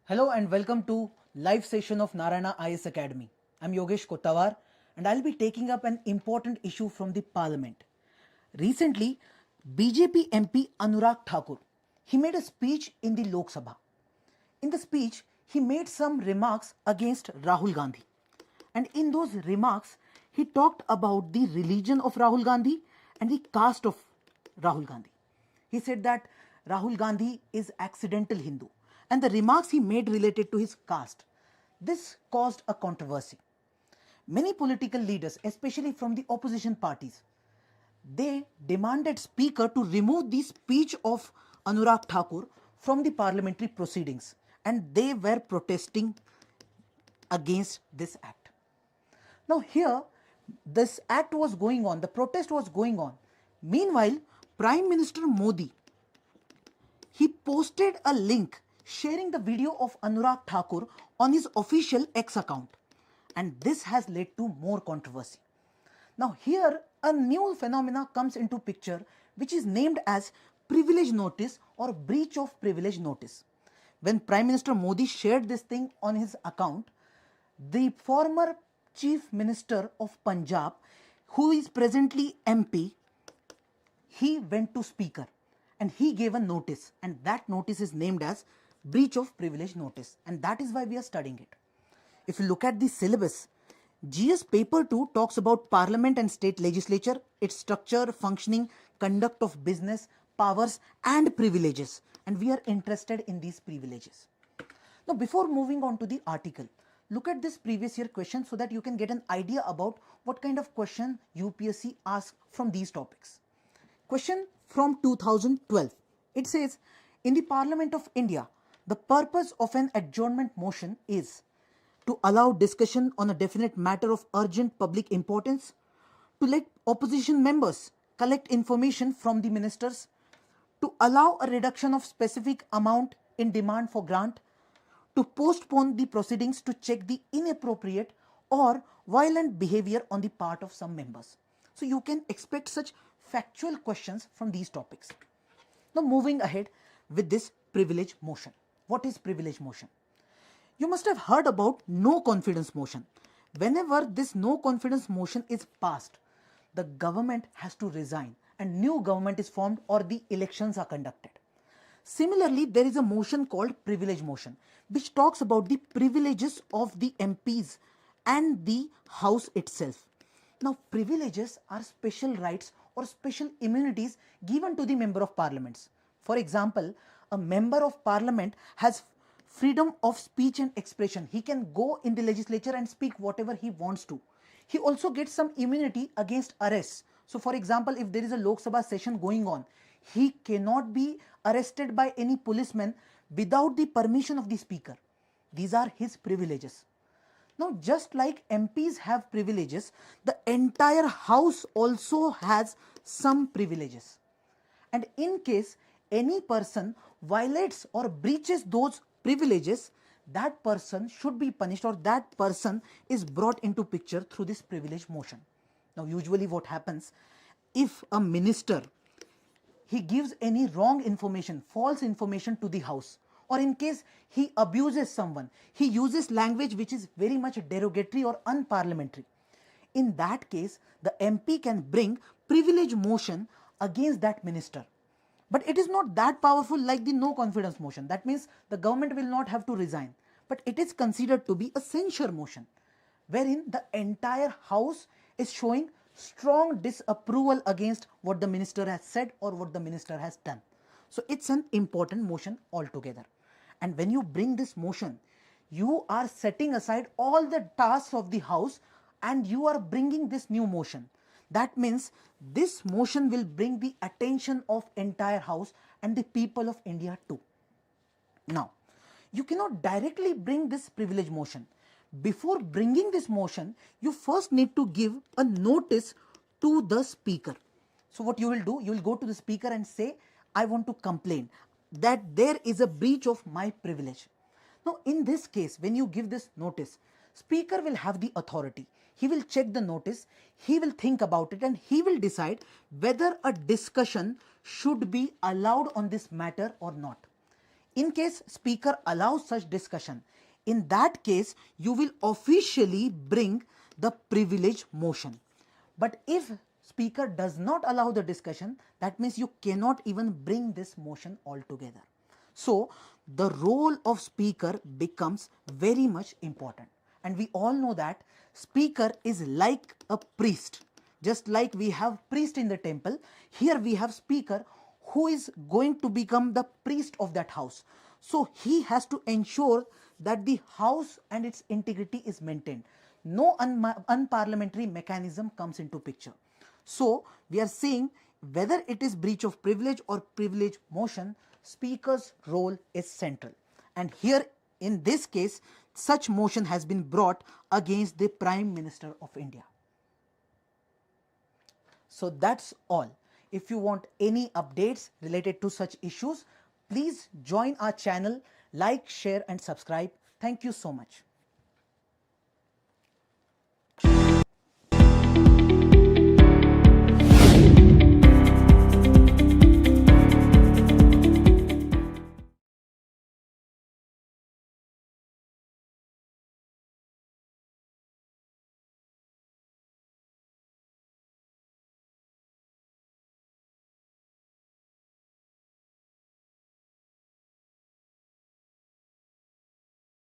Hello and welcome to live session of Narayana IAS Academy. I'm Yogesh Kottavar and I'll be taking up an important issue from the parliament. Recently, BJP MP Anurag Thakur, he made a speech in the Lok Sabha. In the speech, he made some remarks against Rahul Gandhi. And in those remarks, he talked about the religion of Rahul Gandhi and the caste of Rahul Gandhi. He said that Rahul Gandhi is accidental Hindu and the remarks he made related to his caste. This caused a controversy. Many political leaders, especially from the opposition parties, they demanded speaker to remove the speech of Anurag Thakur from the parliamentary proceedings and they were protesting against this act. Now here this act was going on, the protest was going on. Meanwhile, Prime Minister Modi, he posted a link sharing the video of Anurag Thakur on his official X account, and this has led to more controversy. Now here a new phenomena comes into picture which is named as privilege notice or breach of privilege notice. When Prime Minister Modi shared this thing on his account, the former Chief Minister of Punjab, who is presently MP, he went to speaker and he gave a notice, and that notice is named as breach of privilege notice, and that is why we are studying it. If you look at the syllabus, GS paper 2 talks about parliament and state legislature, its structure, functioning, conduct of business, powers and privileges, and we are interested in these privileges. Now before moving on to the article, look at this previous year question so that you can get an idea about what kind of question UPSC asks from these topics. Question from 2012. It says, in the Parliament of India, the purpose of an adjournment motion is to allow discussion on a definite matter of urgent public importance, to let opposition members collect information from the ministers, to allow a reduction of specific amount in demand for grant, to postpone the proceedings to check the inappropriate or violent behavior on the part of some members. So you can expect such factual questions from these topics. Now moving ahead with this privilege motion. What is privilege motion? You must have heard about no confidence motion. Whenever this no confidence motion is passed, the government has to resign and new government is formed or the elections are conducted. Similarly, there is a motion called privilege motion which talks about the privileges of the MPs and the house itself. Now privileges are special rights or special immunities given to the member of parliaments. For example, a member of parliament has freedom of speech and expression. He can go in the legislature and speak whatever he wants to. He also gets some immunity against arrests. So for example, if there is a Lok Sabha session going on, he cannot be arrested by any policeman without the permission of the speaker. These are his privileges. Now just like MPs have privileges, the entire house also has some privileges. And in case any person violates or breaches those privileges, that person should be punished or that person is brought into picture through this privilege motion. Now usually what happens, if a minister, he gives any wrong information, false information to the house, or in case he abuses someone, he uses language which is very much derogatory or unparliamentary. In that case, the MP can bring privilege motion against that minister. But it is not that powerful like the no confidence motion. That means the government will not have to resign. But it is considered to be a censure motion, wherein the entire house is showing strong disapproval against what the minister has said or what the minister has done. So it's an important motion altogether. And when you bring this motion, you are setting aside all the tasks of the house and you are bringing this new motion. That means this motion will bring the attention of entire house and the people of India too. Now, you cannot directly bring this privilege motion. Before bringing this motion, you first need to give a notice to the speaker. So what you will do, you will go to the speaker and say, I want to complain that there is a breach of my privilege. Now in this case, when you give this notice, speaker will have the authority. He will check the notice, he will think about it and he will decide whether a discussion should be allowed on this matter or not. In case speaker allows such discussion, in that case you will officially bring the privilege motion. But if speaker does not allow the discussion, that means you cannot even bring this motion altogether. So the role of speaker becomes very much important. And we all know that speaker is like a priest. Just like we have priest in the temple, here we have speaker who is going to become the priest of that house. So he has to ensure that the house and its integrity is maintained. No unparliamentary mechanism comes into picture. So we are saying whether it is breach of privilege or privilege motion, speaker's role is central. And here in this case, such motion has been brought against the Prime Minister of India. So that's all. If you want any updates related to such issues, please join our channel, like, share and subscribe. Thank you so much.